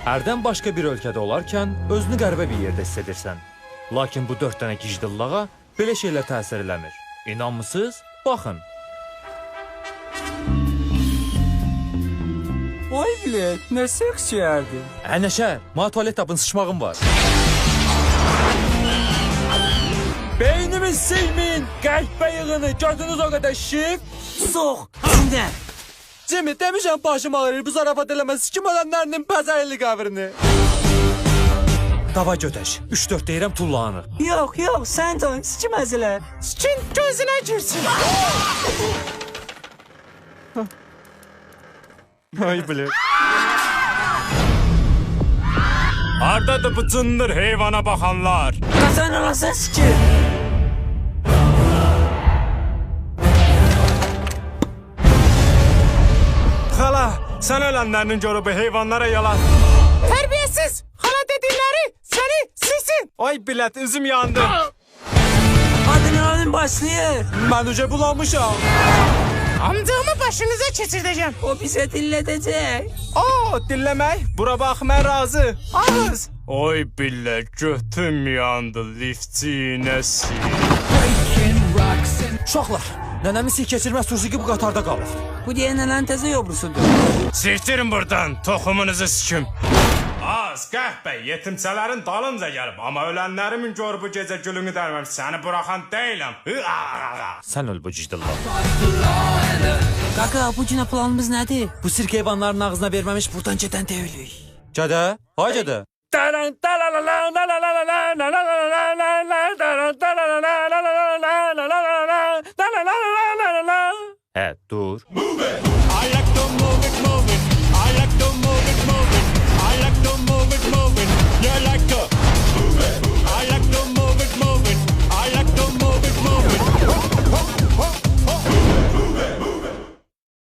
Hərdən başqa bir ölkədə olarkən özünü qəribə bir yerdə hiss edirsən. Lakin bu 4 dənə gicdillağa belə şeylər təsir eləmir. İnanmısınız? Baxın. Oy bilet, ne seks yerdi. Nəşər, mənə tualet tapın, sıçmağım var. Beynimi silmin, qəlbə yığını, gözünüz o qədər şif. Soğ, içinde. Cimi, demişəm başım ağrır, bu zarafat eləməz, kim ölənlərinin pəzərli qəbrini. Dava götəş, 3-4 deyirəm tullanır. Yok, sen de sıçmazlar. Sikin gözünə girsin. Ay bilir. Hardadır bu cındır heyvana baxanlar? Kazan olasın sıçır. Xala, sən ölənlərinin görüb heyvanlara yalan. Terbiyesiz. Hala dedikleri seni silsin. Ay bilet, üzüm yandı. Adrenalin başlıyor. Mən uca bulanmışam. Amcamı başınıza keçirdəcəm. O bize dinletecek. Oo, dinləmək, bura bax, mən razı. Ağız. Oy bilə, götüm yandı, liftçinəsi. Uşaqlar, nənəmin sil keçirməz turşu ki bu qatarda qalır. Bu diye nenen teze yobrusudur. Siktirin buradan, toxumunuzu sikim. Az, qəhbə, yetimçələrin dalınca gəlib, amma ölənlərimin gör bu gecə gülünü dərməm, səni buraxan deyiləm. Sən öl bu gicdillah. Kaka, bugüne planımız nedir? Bu sirk heyvanların ağzına verməmiş buradan gedən deyilik. Gədə, hay gədə. Hə, dur. I like to move it, move it. I like to move it, move it.